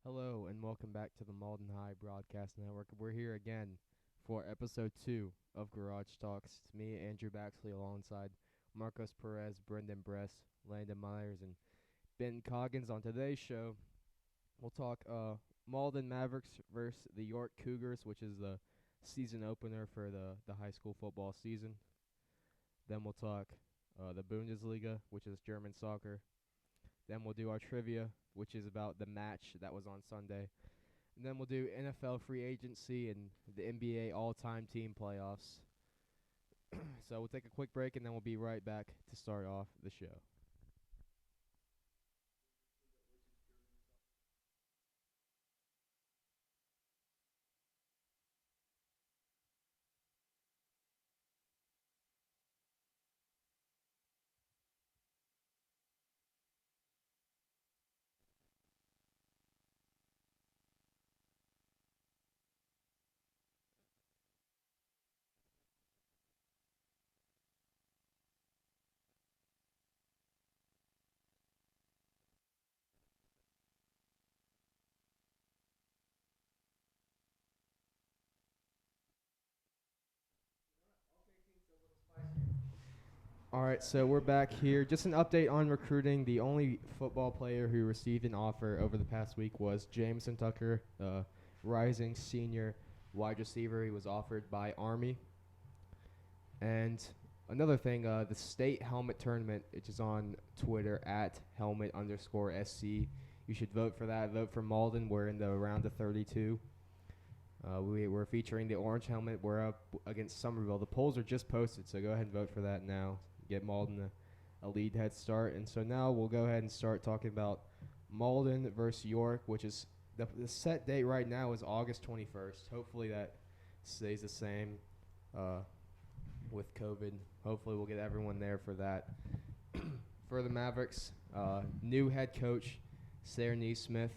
Hello and welcome back to the Mauldin High Broadcast Network. We're here again for episode 2 of Garage Talks. It's me, Andrew Baxley, alongside Marcos Perez, Brendan Bress, Landon Myers, and Ben Coggins. On today's show, we'll talk Mauldin Mavericks versus the York Cougars, which is the season opener for the high school football season. Then we'll talk the Bundesliga, which is German soccer. Then we'll do our trivia, which is about the match that was on Sunday. And then we'll do NFL free agency and the NBA all-time team playoffs. So we'll take a quick break, and then we'll be right back to start off the show. All right, so we're back here. Just an update on recruiting. The only football player who received an offer over the past week was Jameson Tucker, rising senior wide receiver. He was offered by Army. And another thing, the state helmet tournament, which is on Twitter at helmet_SC. You should vote for that. Vote for Mauldin. We're in the round of 32. We're featuring the orange helmet. We're up against Somerville. The polls are just posted, so go ahead and vote for that now. Get Mauldin a lead head start. And so now we'll go ahead and start talking about Mauldin versus York, which is the set date right now is August 21st. Hopefully that stays the same with COVID. Hopefully we'll get everyone there for that. For the Mavericks, new head coach, Sarah Neesmith.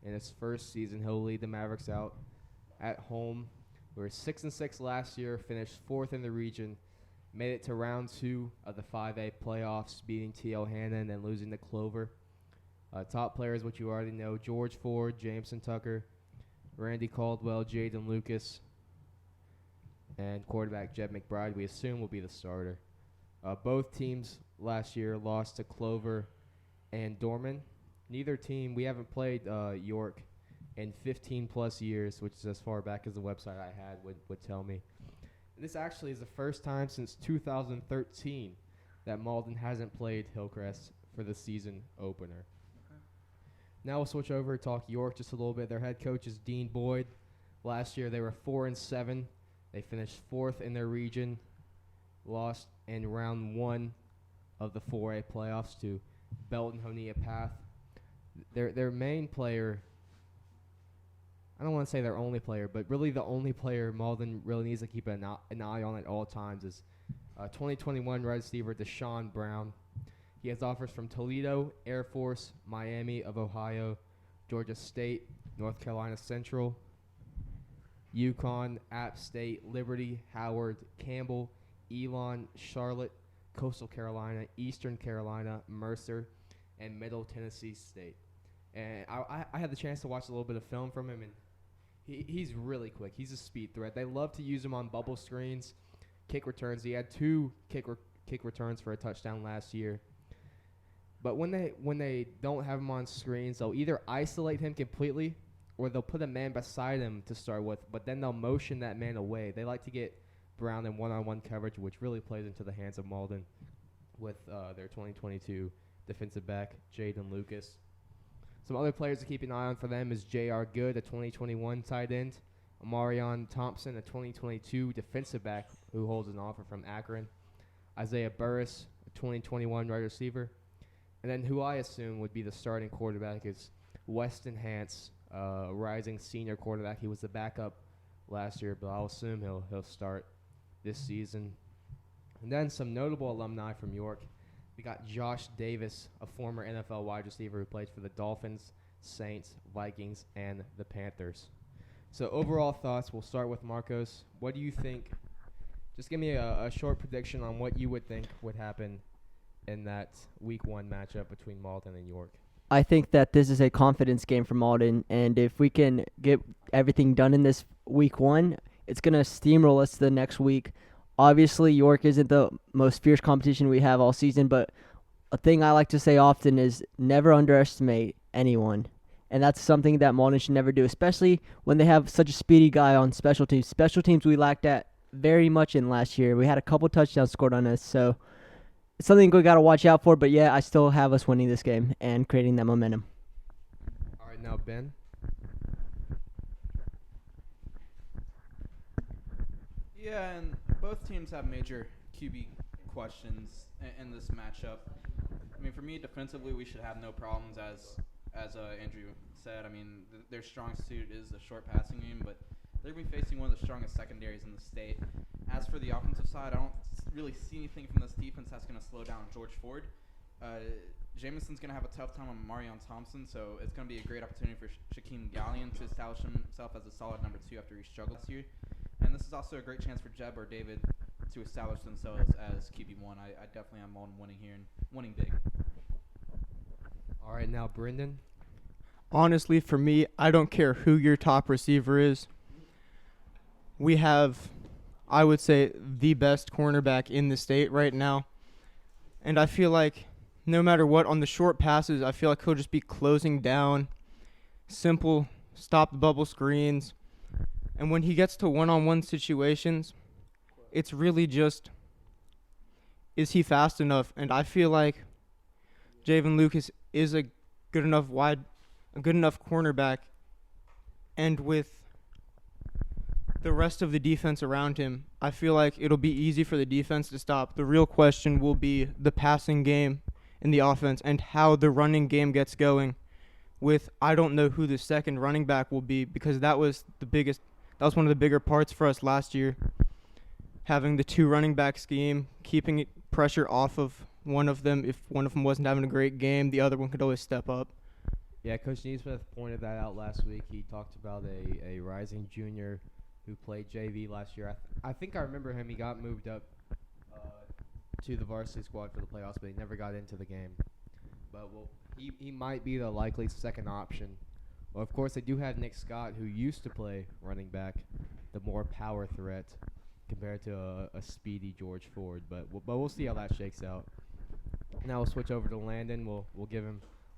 In his first season, he'll lead the Mavericks out at home. We were 6-6 last year, finished 4th in the region, made it to round 2 of the 5A playoffs, beating T.L. Hannon and losing to Clover. Top players, which you already know, George Ford, Jameson Tucker, Randy Caldwell, Jaden Lucas, and quarterback Jeb McBride, we assume, will be the starter. Both teams last year lost to Clover and Dorman. Neither team, we haven't played York in 15-plus years, which is as far back as the website I had would tell me. This actually is the first time since 2013 that Mauldin hasn't played Hillcrest for the season opener. Okay. Now we'll switch over to talk York just a little bit. Their head coach is Dean Boyd. Last year they were 4-7. They finished 4th in their region, lost in round 1 of the 4A playoffs to Belton Honea Path. Their main player, I don't want to say their only player, but really the only player Mauldin really needs to keep an eye on at all times is 2021 wide receiver Deshaun Brown. He has offers from Toledo, Air Force, Miami of Ohio, Georgia State, North Carolina Central, UConn, App State, Liberty, Howard, Campbell, Elon, Charlotte, Coastal Carolina, Eastern Carolina, Mercer, and Middle Tennessee State. And I had the chance to watch a little bit of film from him, and he's really quick. He's a speed threat. They love to use him on bubble screens, kick returns. He had 2 kick returns for a touchdown last year. But when they don't have him on screens, they'll either isolate him completely or they'll put a man beside him to start with, but then they'll motion that man away. They like to get Brown in one-on-one coverage, which really plays into the hands of Mauldin with their 2022 defensive back, Jaden Lucas. Some other players to keep an eye on for them is J.R. Good, a 2021 tight end, Amarion Thompson, a 2022 defensive back who holds an offer from Akron, Isaiah Burris, a 2021 wide receiver, and then who I assume would be the starting quarterback is Weston Hance, rising senior quarterback. He was the backup last year, but I'll assume he'll start this season. And then some notable alumni from York. We got Josh Davis, a former NFL wide receiver who played for the Dolphins, Saints, Vikings, and the Panthers. So overall thoughts, we'll start with Marcos. What do you think? Just give me a short prediction on what you would think would happen in that Week 1 matchup between Mauldin and York. I think that this is a confidence game for Mauldin, and if we can get everything done in this week 1, it's going to steamroll us to the next week. Obviously, York isn't the most fierce competition we have all season, but a thing I like to say often is never underestimate anyone. And that's something that Mauldin should never do, especially when they have such a speedy guy on special teams. Special teams we lacked at very much in last year. We had a couple touchdowns scored on us, so it's something we got to watch out for. But yeah, I still have us winning this game and creating that momentum. All right, now Ben. Yeah, and both teams have major QB questions in this matchup. I mean, for me, defensively, we should have no problems, as Andrew said. I mean, their strong suit is the short passing game, but they're going to be facing one of the strongest secondaries in the state. As for the offensive side, I don't really see anything from this defense that's going to slow down George Ford. Jameson's going to have a tough time on Marion Thompson, so it's going to be a great opportunity for Shaquem Gallion to establish himself as a solid number 2 after he struggled last year. And this is also a great chance for Jeb or David to establish themselves as QB1. I definitely am on winning here and winning big. All right, now Brendan. Honestly, for me, I don't care who your top receiver is. We have, I would say, the best cornerback in the state right now. And I feel like no matter what, on the short passes, I feel like he'll just be closing down, simple, stop the bubble screens. And when he gets to one-on-one situations, it's really just, is he fast enough? And I feel like Javen Lucas is a good enough cornerback, and with the rest of the defense around him, I feel like it'll be easy for the defense to stop. The real question will be the passing game in the offense and how the running game gets going. With, I don't know who the second running back will be, because that was one of the bigger parts for us last year. Having the 2 running back scheme, keeping pressure off of one of them. If one of them wasn't having a great game, the other one could always step up. Yeah, Coach Neesmith pointed that out last week. He talked about a rising junior who played JV last year. I think I remember him. He got moved up to the varsity squad for the playoffs, but he never got into the game. But he might be the likely second option. Well, of course, they do have Nick Scott, who used to play running back, the more power threat compared to a speedy George Ford. But we'll see how that shakes out. Now we'll switch over to Landon. We'll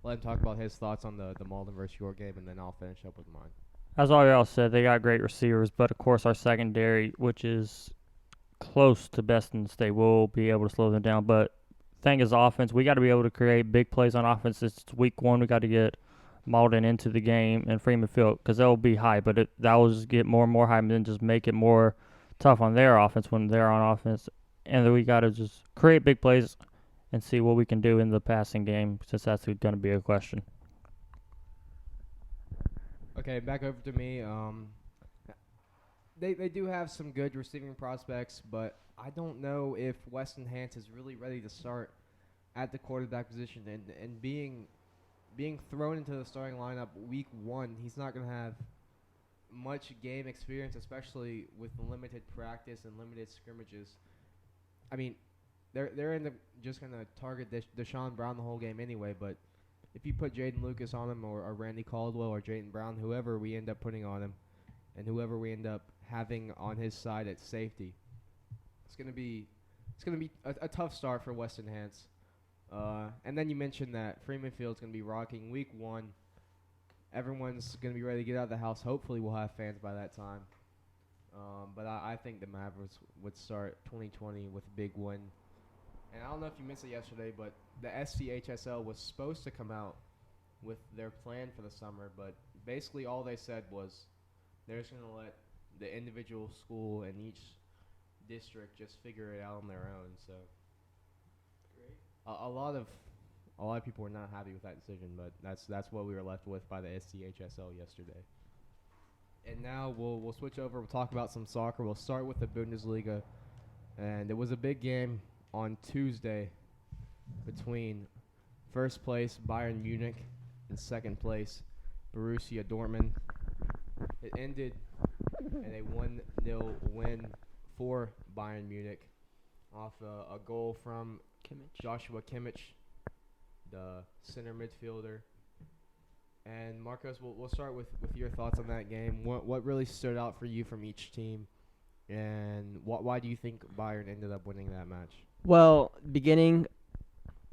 let him talk about his thoughts on the Mauldin versus York game, and then I'll finish up with mine. As all y'all said, they got great receivers, but of course our secondary, which is close to best in the state, will be able to slow them down. But thing is, offense, we got to be able to create big plays on offense. It's week 1. We got to get Mauldin into the game and Freeman Field, because they'll be high, but that will just get more and more high, and then just make it more tough on their offense when they're on offense. And then we got to just create big plays and see what we can do in the passing game, since that's going to be a question. Okay, back over to me. They do have some good receiving prospects, but I don't know if Weston Hance is really ready to start at the quarterback position, and being thrown into the starting lineup week 1, he's not going to have much game experience, especially with limited practice and limited scrimmages. I mean, they're just going to target Deshaun Brown the whole game anyway, but if you put Jaden Lucas on him or Randy Caldwell or Jayden Brown, whoever we end up putting on him and whoever we end up having on his side at safety, it's going to be a tough start for Weston Hance. And then you mentioned that Freeman Field's going to be rocking week 1. Everyone's going to be ready to get out of the house. Hopefully we'll have fans by that time. But I think the Mavericks would start 2020 with a big win. And I don't know if you missed it yesterday, but the SCHSL was supposed to come out with their plan for the summer, but basically all they said was they're just going to let the individual school and each district just figure it out on their own. So a lot of people were not happy with that decision, but that's what we were left with by the SCHSL yesterday. And now we'll switch over. We'll talk about some soccer. We'll start with the Bundesliga, and it was a big game on Tuesday between first place Bayern Munich and second place Borussia Dortmund. It ended in a 1-0 win for Bayern Munich off a goal from Joshua Kimmich, the center midfielder. And Marcos, we'll start with your thoughts on that game. What really stood out for you from each team, and why do you think Bayern ended up winning that match? Well, beginning,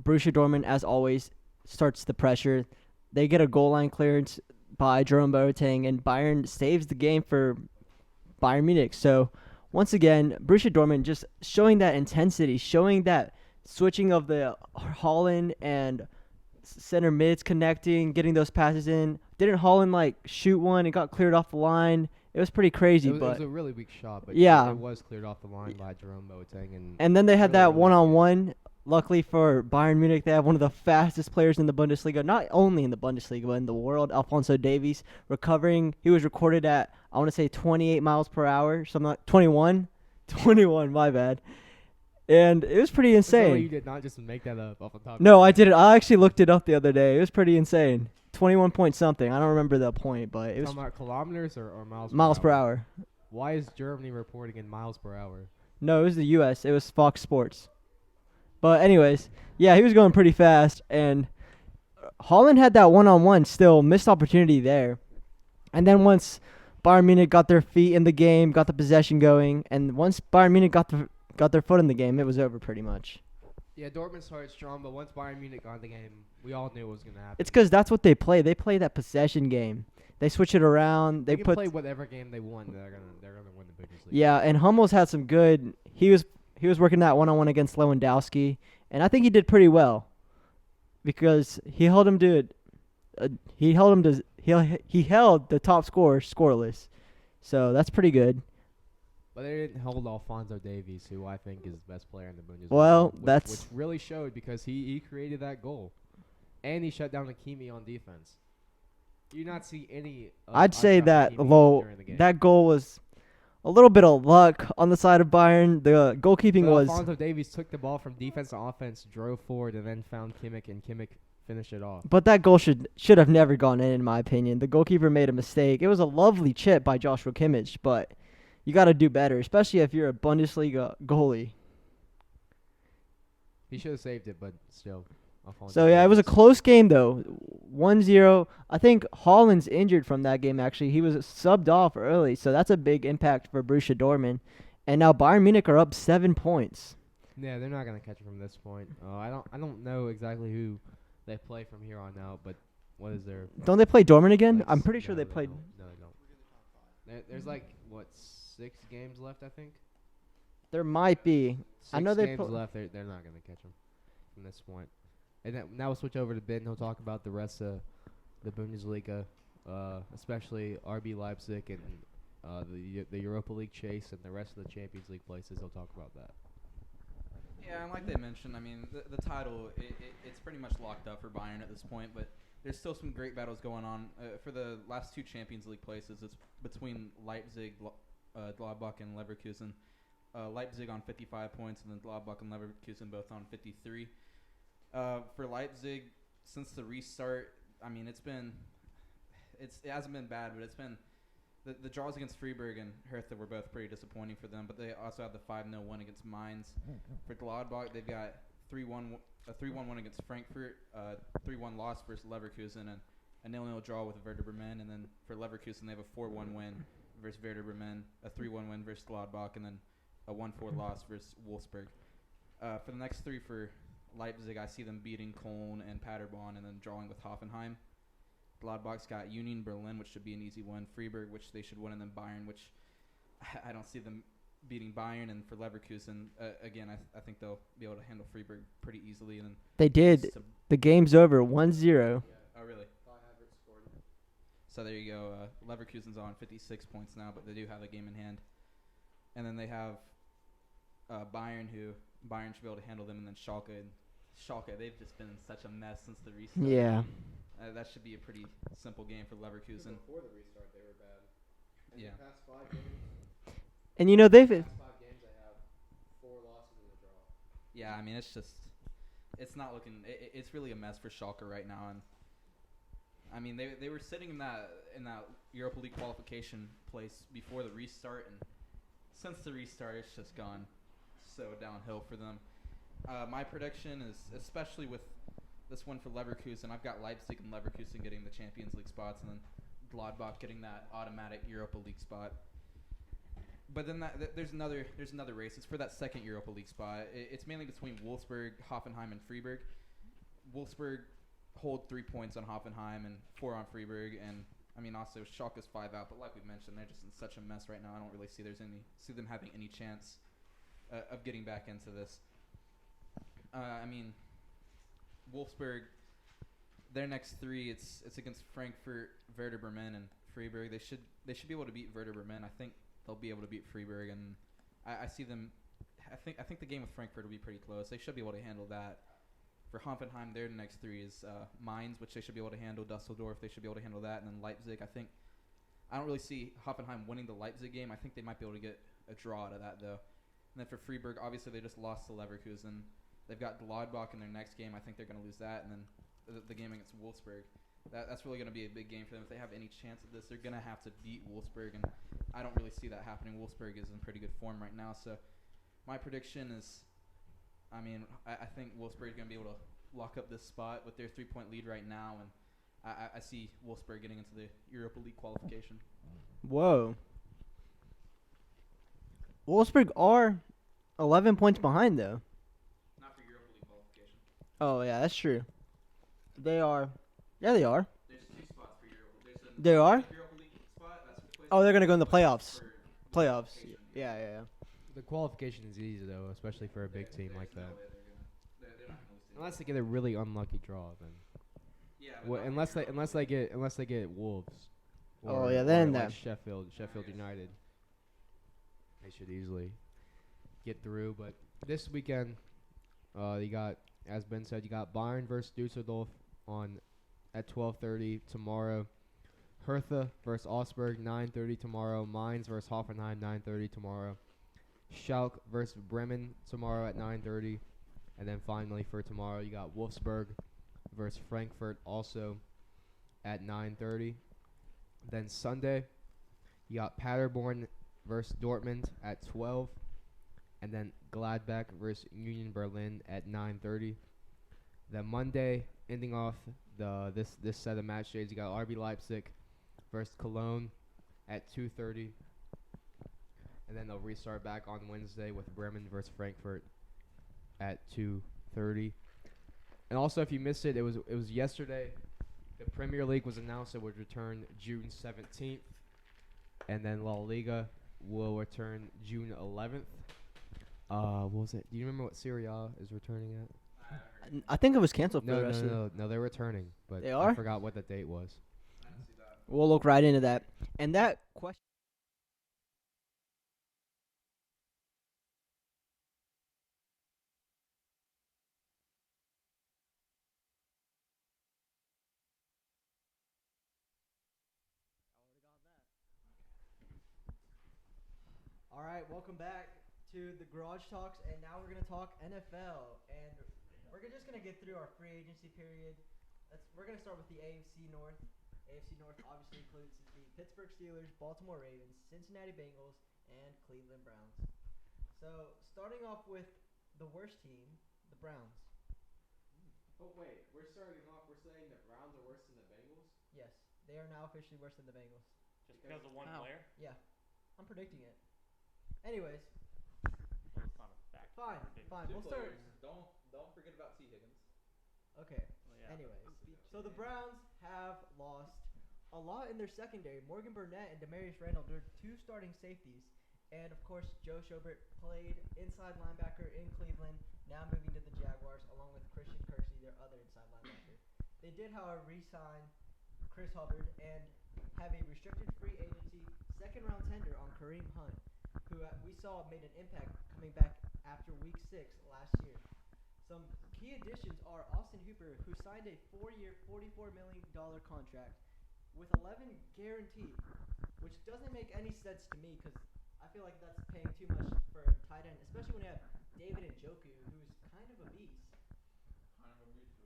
Borussia Dortmund, as always, starts the pressure. They get a goal line clearance by Jerome Boateng, and Bayern saves the game for Bayern Munich. So, once again, Borussia Dortmund just showing that intensity, showing that switching of the Holland and center mids connecting, getting those passes in. Didn't Holland shoot one? It got cleared off the line. It was pretty crazy, It but was a really weak shot, but yeah, it was cleared off the line by Jerome Boateng. And then they had really, that really one-on-one. Luckily for Bayern Munich, they have one of the fastest players in the Bundesliga, not only in the Bundesliga, but in the world, Alphonso Davies, recovering. He was recorded at, I want to say, 28 miles per hour, something like 21. 21, my bad. And it was pretty So insane. you did not just make that up off the top. No, of I your did it. I actually looked it up the other day. It was pretty insane. 21 point something. I don't remember the point, but it was Talking about kilometers or miles? miles per hour. Why is Germany reporting in miles per hour? No, it was the U.S. It was Fox Sports. But anyways, yeah, he was going pretty fast, and Holland had that one-on-one still, missed opportunity there. And then once Bayern Munich got their feet in the game, got the possession going, and once Bayern Munich got their foot in the game, it was over pretty much. Yeah, Dortmund started strong, but once Bayern Munich got in the game, we all knew what was going to happen. It's because that's what they play. They play that possession game. They switch it around. They They can put play whatever game they want. They're gonna win the Bundesliga. Yeah, and Hummels had some good. He was working that one-on-one against Lewandowski, and I think he did pretty well because he held him to he held the top scorer scoreless. So that's pretty good. But they didn't hold Alphonso Davies, who I think is the best player in the Bundesliga. Well, which really showed because he created that goal, and he shut down Hakimi on defense. You did not see any. I'd say Achraf that Hakimi during the game. that goal was a little bit of luck on the side of Bayern. The goalkeeping But was Alphonso Davies took the ball from defense to offense, drove forward, and then found Kimmich, and Kimmich finished it off. But that goal should have never gone in my opinion. The goalkeeper made a mistake. It was a lovely chip by Joshua Kimmich, but you got to do better, especially if you're a Bundesliga goalie. He should have saved it, but still. Alphonso So, yeah, it was a Davies. close game, though. 1-0. I think Holland's injured from that game, actually. He was subbed off early, so that's a big impact for Borussia Dortmund. And now Bayern Munich are up 7 points. Yeah, they're not gonna catch it from this point. I don't know exactly who they play from here on out, but what is their? Don't they play Dortmund again? Like, I'm pretty sure no, they played. don't. No, they don't. There's like what 6 games left, I think. There might be. 6 I know they games pl- left. They're not gonna catch them from this point. And now we'll switch over to Ben. He'll talk about the rest of the Bundesliga, especially RB Leipzig and the Europa League chase and the rest of the Champions League places. He'll talk about that. Yeah, and like they mentioned, I mean, the title, it's pretty much locked up for Bayern at this point, but there's still some great battles going on. For the last 2 Champions League places, it's between Leipzig, Gladbach, and Leverkusen. Leipzig on 55 points, and then Gladbach and Leverkusen both on 53. For Leipzig, since the restart, I mean, it hasn't been bad, but it's been the draws against Freiburg and Hertha were both pretty disappointing for them. But they also had the 5-0 win against Mainz. For Gladbach, they've got a 3-1 win against Frankfurt, 3-1 loss versus Leverkusen, and a 0-0 draw with Werder Bremen. And then for Leverkusen, they have a 4-1 win versus Werder Bremen, a 3-1 win versus Gladbach, and then a 1-4 loss versus Wolfsburg. For the next 3 for Leipzig, I see them beating Cologne and Paderborn and then drawing with Hoffenheim. Gladbach's got Union Berlin, which should be an easy one. Freiburg, which they should win, and then Bayern, which I don't see them beating Bayern. And for Leverkusen, again, I think they'll be able to handle Freiburg pretty easily. And then They did. The game's over, 1-0. oh, really? So there you go. Leverkusen's on 56 points now, but they do have a game in hand. And then they have Bayern, who Bayern should be able to handle them, and then Schalke, they've just been in such a mess since the restart. Yeah. That should be a pretty simple game for Leverkusen. Before the restart, they were bad. Yeah. The past 5 games, And you know they've they have 4 losses and a draw. Yeah, I mean, it's not looking. It's really a mess for Schalke right now, and I mean they were sitting in that Europa League qualification place before the restart, and since the restart, it's just gone so downhill for them. My prediction is, especially with this one for Leverkusen. I've got Leipzig and Leverkusen getting the Champions League spots, and then Gladbach getting that automatic Europa League spot. But then there's another race. It's for that second Europa League spot. It's mainly between Wolfsburg, Hoffenheim, and Freiburg. Wolfsburg hold 3 points on Hoffenheim and 4 on Freiburg, and I mean also Schalke's 5 out. But like we mentioned, they're just in such a mess right now. I don't really see them having any chance of getting back into this. I mean, Wolfsburg, their next 3, it's against Frankfurt, Werder Bremen, and Freiburg. They should be able to beat Werder Bremen. I think they'll be able to beat Freiburg, and I see them. I think the game with Frankfurt will be pretty close. They should be able to handle that. For Hoffenheim, their next 3 is Mainz, which they should be able to handle. Dusseldorf, they should be able to handle that, and then Leipzig. I don't really see Hoffenheim winning the Leipzig game. I think they might be able to get a draw out of that though. And then for Freiburg, obviously they just lost to Leverkusen. They've got Gladbach in their next game. I think they're going to lose that, and then the game against Wolfsburg. That's really going to be a big game for them. If they have any chance at this, they're going to have to beat Wolfsburg, and I don't really see that happening. Wolfsburg is in pretty good form right now, so my prediction is, I think Wolfsburg is going to be able to lock up this spot with their 3-point lead right now, and I see Wolfsburg getting into the Europa League qualification. Whoa. Wolfsburg are 11 points behind, though. Not for Europa League qualification. Oh, yeah, that's true. They are. Yeah, they are. There's 2 spots for Europa. They are? Europa League spot. That's for the Oh, they're going to go in the playoffs. for Playoffs. qualification. Yeah. The qualification is easy though, especially for a big team There's like no that. way they're not gonna lose to Unless they get a really unlucky draw, then. Yeah, but Well, not unless for Europa League. they get Wolves. Oh, yeah, then like that- Sheffield United. They should easily get through. But this weekend, you got, as Ben said, you got Bayern versus Dusseldorf at 12:30 tomorrow. Hertha versus Augsburg 9:30 tomorrow. Mainz versus Hoffenheim 9:30 tomorrow. Schalke versus Bremen tomorrow at 9:30. And then finally for tomorrow, you got Wolfsburg versus Frankfurt also at 9:30. Then Sunday, you got Paderborn versus Dortmund at 12. And then Gladbach versus Union Berlin at 9:30. Then Monday, ending off this set of match days, you got RB Leipzig versus Cologne at 2:30. And then they'll restart back on Wednesday with Bremen versus Frankfurt at 2:30. And also, if you missed it, it was yesterday. The Premier League was announced it would return June 17th, and then La Liga will return June 11th. What was it? Do you remember what Serie A is returning at? I think it was canceled for the rest of No, they're returning, but They I are? forgot what the date was. I didn't see that. We'll look right into that. And that question. All right, welcome back to the Garage Talks, and now we're gonna talk NFL, and we're just gonna get through our free agency period. We're gonna start with the AFC North. AFC North obviously includes the Pittsburgh Steelers, Baltimore Ravens, Cincinnati Bengals, and Cleveland Browns. So starting off with the worst team, the Browns. Oh wait, we're starting off. We're saying the Browns are worse than the Bengals. Yes, they are now officially worse than the Bengals. Just because of one How? player? Yeah, I'm predicting it. Anyways, Well, it's not a fact. fine. Two We'll start. players. Don't forget about T. Higgins. Okay. Well, yeah. Anyways, so the Browns have lost a lot in their secondary. Morgan Burnett and Demarius Randall, they're 2 starting safeties. And, of course, Joe Schobert played inside linebacker in Cleveland, now moving to the Jaguars, along with Christian Kirksey, their other inside linebacker. They did, however, re-sign Chris Hubbard and have a restricted free agency second-round tender on Kareem Hunt, who we saw made an impact coming back after Week 6 last year. Some key additions are Austin Hooper, who signed a 4-year, $44 million contract with 11 guaranteed, which doesn't make any sense to me because I feel like that's paying too much for a tight end, especially when you have David Njoku, who's kind of a beast.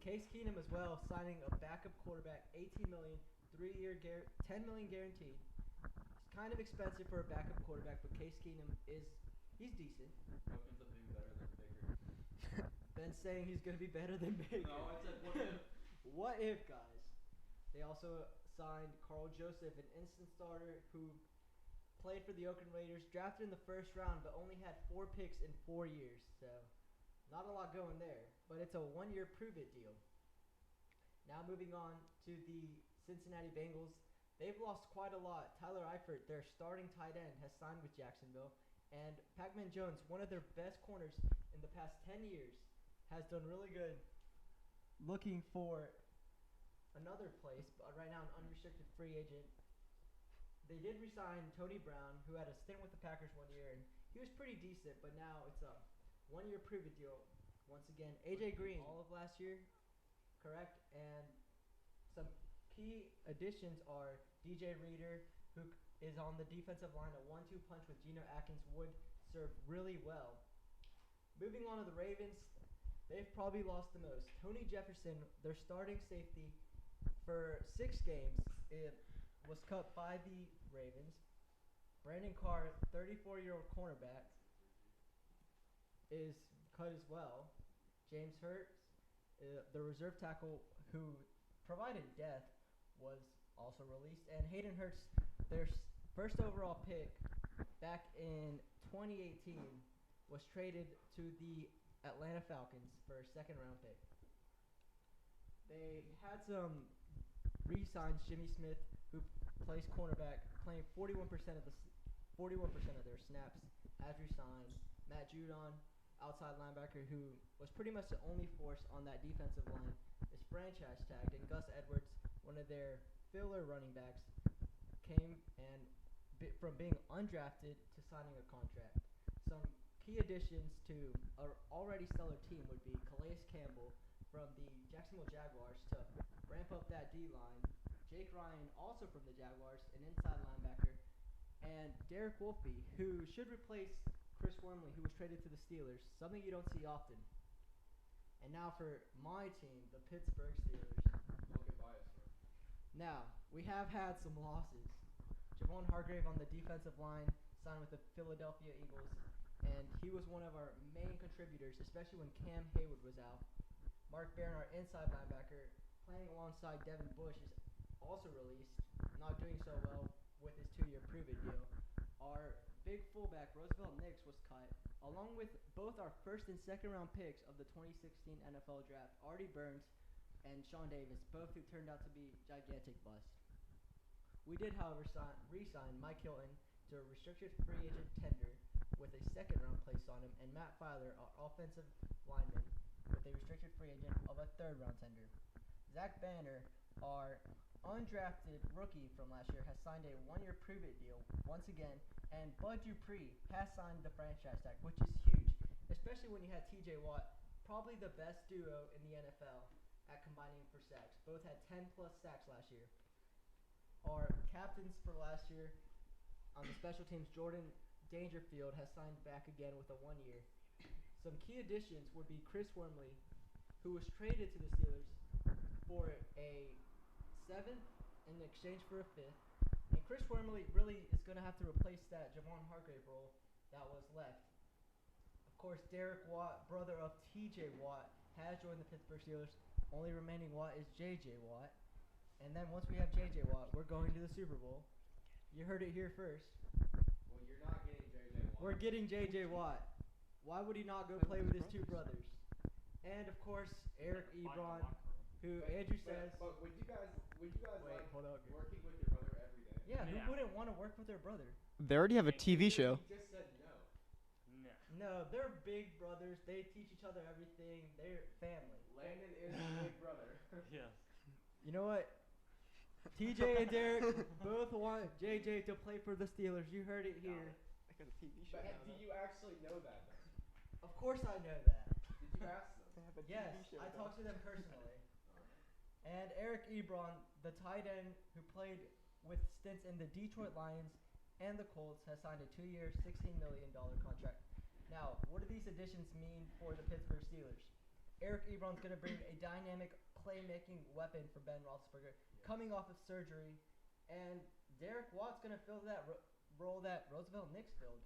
Case Keenum as well, signing a backup quarterback, $18 million, 3-year, $10 million guaranteed. It's kind of expensive for a backup quarterback, but Case Keenum he's decent. Hope ends up being better than Baker. Ben's saying he's gonna be better than Baker. No, I said what what if, guys? They also signed Carl Joseph, an instant starter who played for the Oakland Raiders, drafted in the first round, but only had 4 picks in 4 years. So, not a lot going there. But it's a 1-year prove-it deal. Now moving on to the Cincinnati Bengals. They've lost quite a lot. Tyler Eifert, their starting tight end, has signed with Jacksonville. And Pac-Man Jones, one of their best corners in the past 10 years, has done really good looking for another place, but right now an unrestricted free agent. They did resign Tony Brown, who had a stint with the Packers 1 year, and he was pretty decent, but now it's a 1-year prove-it deal. Once again, AJ Green, all of last year, correct? And some key additions are DJ Reader, who is on the defensive line. A 1-2 punch with Geno Atkins would serve really well. Moving on to the Ravens, they've probably lost the most. Tony Jefferson, their starting safety for 6 games, it was cut by the Ravens. Brandon Carr, 34-year-old cornerback, is cut as well. James Hurts, the reserve tackle who provided depth, was also released. And Hayden Hurst, their first overall pick back in 2018, was traded to the Atlanta Falcons for a second-round pick. They had some re-signs. Jimmy Smith, who plays cornerback, playing 41% of their snaps, has re-signed. Matt Judon, outside linebacker, who was pretty much the only force on that defensive line, is franchise tagged. And Gus Edwards, one of their filler running backs, came and from being undrafted to signing a contract. Some key additions to an already stellar team would be Calais Campbell from the Jacksonville Jaguars to ramp up that D-line. Jake Ryan, also from the Jaguars, an inside linebacker. And Derek Wolfe, who should replace Chris Wormley, who was traded to the Steelers, something you don't see often. And now for my team, the Pittsburgh Steelers. Don't get biased, sir. Now, we have had some losses. Javon Hargrave on the defensive line signed with the Philadelphia Eagles, and he was one of our main contributors, especially when Cam Hayward was out. Mark Barron, our inside linebacker, playing alongside Devin Bush, is also released, not doing so well with his 2-year prove-it deal. Our big fullback, Roosevelt Nix, was cut, along with both our first and second round picks of the 2016 NFL Draft, Artie Burns and Sean Davis, both who turned out to be gigantic busts. We did, however, re-sign Mike Hilton to a restricted free agent tender with a second round place on him, and Matt Filer, our offensive lineman, with a restricted free agent of a third round tender. Zach Banner, our undrafted rookie from last year, has signed a 1-year prove-it deal once again, and Bud Dupree has signed the franchise tag, which is huge, especially when you had T.J. Watt, probably the best duo in the NFL at combining for sacks. Both had 10-plus sacks last year. Our captains for last year on the special teams, Jordan Dangerfield, has signed back again with a 1-year. Some key additions would be Chris Wormley, who was traded to the Steelers for a 7th in exchange for a 5th. And Chris Wormley really is going to have to replace that Javon Hargrave role that was left. Of course, Derek Watt, brother of T.J. Watt, has joined the Pittsburgh Steelers. Only remaining Watt is J.J. Watt. And then once we have J.J. Watt, we're going to the Super Bowl. You heard it here first. Well, you're not getting J.J. Watt. We're getting J.J. Watt. Why would he not go play with his 2 brothers? And, of course, Eric Ebron, who Andrew says... But would you guys Wait, like hold on. working with your brother every day? Yeah, Yeah. who wouldn't want to work with their brother? They already have a TV show. You just said no. No. No, they're big brothers. They teach each other everything. They're family. Landon is the big brother. Yes. You know what? TJ and Derek both want JJ to play for the Steelers. You heard it here. I got a TV show. But do you actually know that, though? Of course I know that. Did you ask them? Yes, I talked to them personally. And Eric Ebron, the tight end who played with stints in the Detroit Lions and the Colts, has signed a 2-year, $16 million contract. Now, what do these additions mean for the Pittsburgh Steelers? Eric Ebron's going to bring a dynamic playmaking weapon for Ben Roethlisberger, coming off of surgery, and Derek Watt's going to fill that role that Roosevelt Nix filled.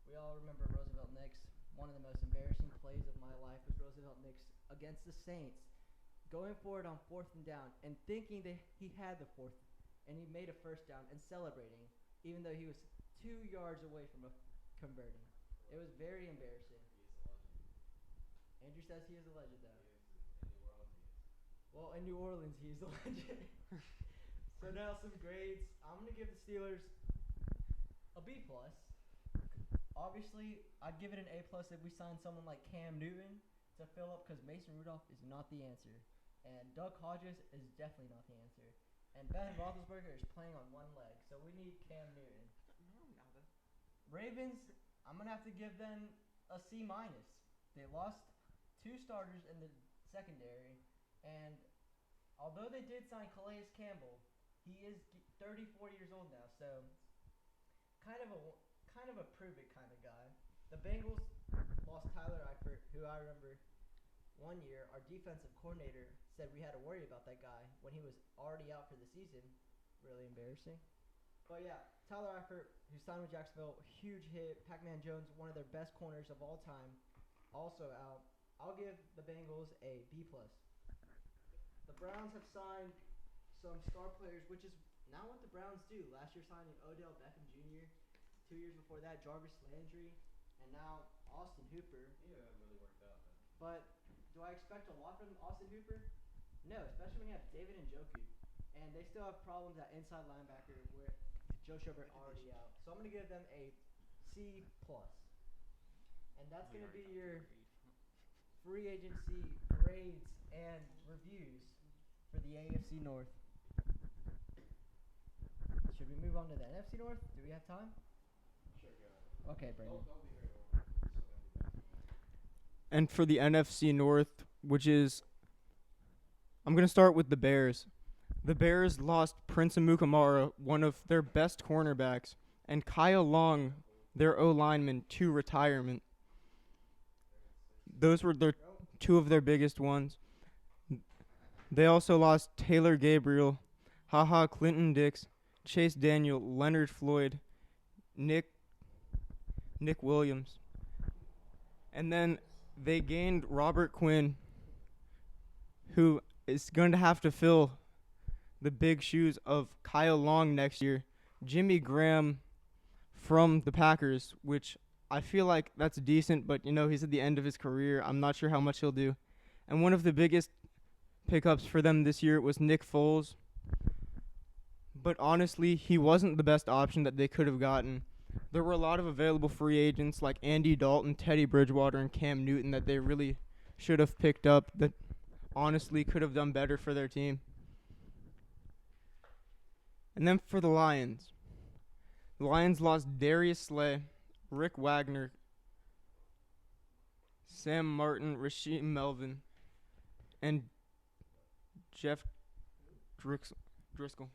We all remember Roosevelt Nix. One of the most embarrassing plays of my life was Roosevelt Nix against the Saints. going for it on 4th and down and thinking that he had the fourth, and he made a first down and celebrating, even though he was 2 yards away from converting. It was very embarrassing. Andrew says he is a legend, though. Well, in New Orleans, he is a legend. So now some grades. I'm gonna give the Steelers a B plus. Obviously, I'd give it an A plus if we signed someone like Cam Newton to fill up, because Mason Rudolph is not the answer, and Doug Hodges is definitely not the answer, and Ben Roethlisberger is playing on one leg, so we need Cam Newton. Ravens, I'm gonna have to give them a C minus. They lost 2 starters in the secondary, and although they did sign Calais Campbell, he is 34 years old now, so kind of a prove it kind of guy. The Bengals lost Tyler Eifert, who I remember one year our defensive coordinator said we had to worry about that guy when he was already out for the season. Really embarrassing. But yeah, Tyler Eifert, who signed with Jacksonville, huge hit. Pac-Man Jones, one of their best corners of all time, also out. I'll give the Bengals a B plus. The Browns have signed some star players, which is not what the Browns do. Last year signing Odell Beckham Jr., 2 years before that Jarvis Landry, and now Austin Hooper. Yeah, that really worked out. But do I expect a lot from Austin Hooper? No, especially when you have David Njoku. And they still have problems at inside linebacker where Joe Schobert already out. So I'm going to give them a C+. And that's going to be your free agency grades and reviews for the AFC North. Should we move on to the NFC North? Do we have time? Sure, go. Okay, Brandon. And for the NFC North, which is, I'm going to start with the Bears. The Bears lost Prince Amukamara, one of their best cornerbacks, and Kyle Long, their O-lineman, to retirement. Those were their 2 of their biggest ones. They also lost Taylor Gabriel, Clinton Dix, Chase Daniel, Leonard Floyd, Nick Williams. And then they gained Robert Quinn, who is going to have to fill the big shoes of Kyle Long next year. Jimmy Graham from the Packers, which I feel like that's decent, but, he's at the end of his career. I'm not sure how much he'll do. And one of the biggest pickups for them this year was Nick Foles. But honestly, he wasn't the best option that they could have gotten. There were a lot of available free agents like Andy Dalton, Teddy Bridgewater, and Cam Newton that they really should have picked up that honestly could have done better for their team. And then for the Lions lost Darius Slay, Rick Wagner, Sam Martin, Rasheem Melvin, and Jeff Driscoll.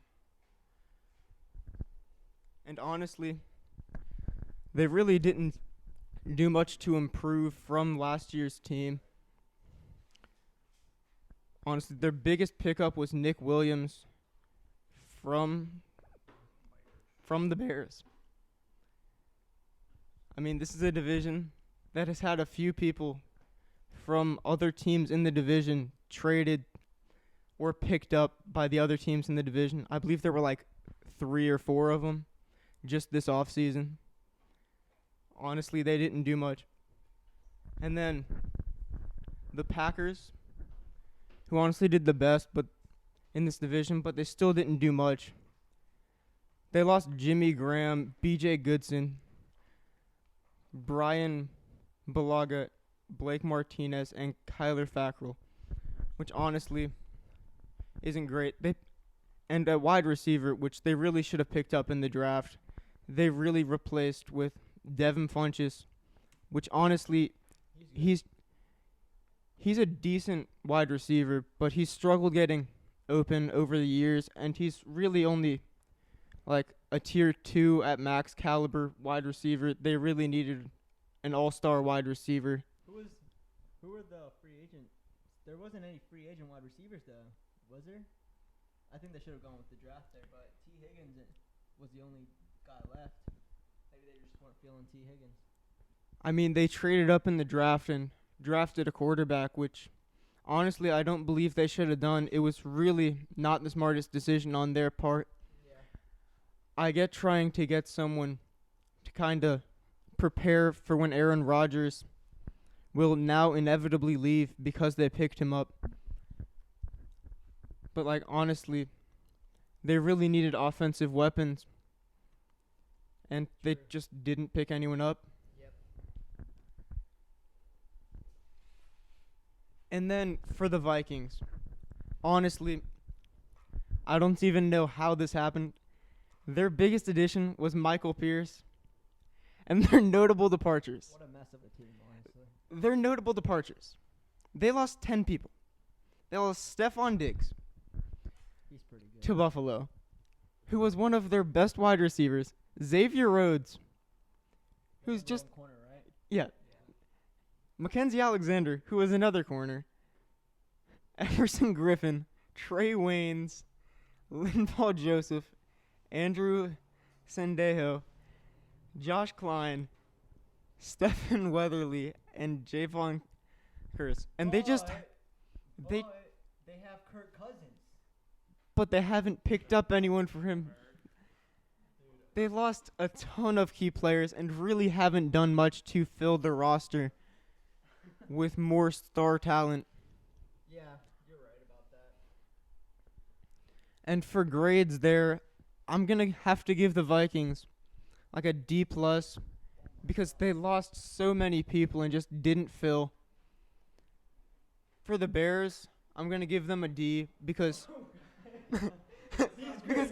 And honestly, they really didn't do much to improve from last year's team. Honestly, their biggest pickup was Nick Williams from the Bears. I mean, this is a division that has had a few people from other teams in the division traded or picked up by the other teams in the division. I believe there were like 3 or 4 of them just this offseason. Honestly, they didn't do much. And then the Packers, who honestly did the best but in this division, but they still didn't do much. They lost Jimmy Graham, B.J. Goodson, Brian Bulaga, Blake Martinez, and Kyler Fackrell, which honestly isn't great. And a wide receiver, which they really should have picked up in the draft, they really replaced with Devin Funchess, which honestly, he's a decent wide receiver, but he's struggled getting open over the years, and he's really only like a tier 2 at max caliber wide receiver. They really needed an all-star wide receiver. Who were the free agent? There wasn't any free agent wide receivers though, was there? I think they should have gone with the draft there, but T. Higgins was the only guy left. Maybe they just weren't feeling T. Higgins. I mean, they traded up in the draft and drafted a quarterback, which honestly, I don't believe they should have done. It was really not the smartest decision on their part. I get trying to get someone to kind of prepare for when Aaron Rodgers will now inevitably leave because they picked him up. But, like, honestly, they really needed offensive weapons, and they just didn't pick anyone up. Yep. And then for the Vikings, honestly, I don't even know how this happened. Their biggest addition was Michael Pierce, and their notable departures. What a mess of a team, honestly. Their notable departures. They lost 10 people. They lost Stephon Diggs He's pretty good. to Buffalo, who was one of their best wide receivers. Xavier Rhodes, who's just, corner, right? yeah. Mackenzie Alexander, who was another corner. Emerson Griffin, Trey Waynes, Linval Joseph, Andrew Sendejo, Josh Klein, Stephen Weatherly, and Javon Curse. And they have Kirk Cousins. but they haven't picked up anyone for him. They lost a ton of key players and really haven't done much to fill the roster with more star talent. Yeah, you're right about that. And for grades there, I'm going to have to give the Vikings like a D plus because they lost so many people and just didn't fill. For the Bears, I'm going to give them a D because because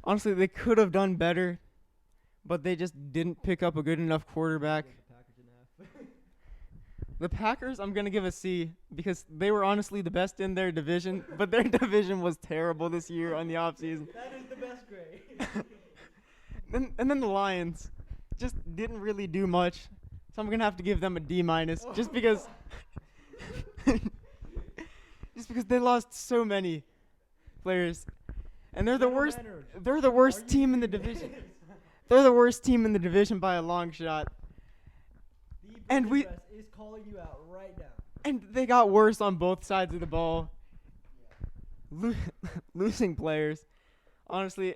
honestly they could have done better, but they just didn't pick up a good enough quarterback. The Packers, I'm going to give a C because they were honestly the best in their division, but their division was terrible this year on the offseason. That is the best grade. And then the Lions just didn't really do much, so I'm going to have to give them a D minus just because they lost so many players. And they're the worst team in the division. They're the worst team in the division by a long shot. And we is calling you out right now. And they got worse on both sides of the ball. Losing players. Honestly,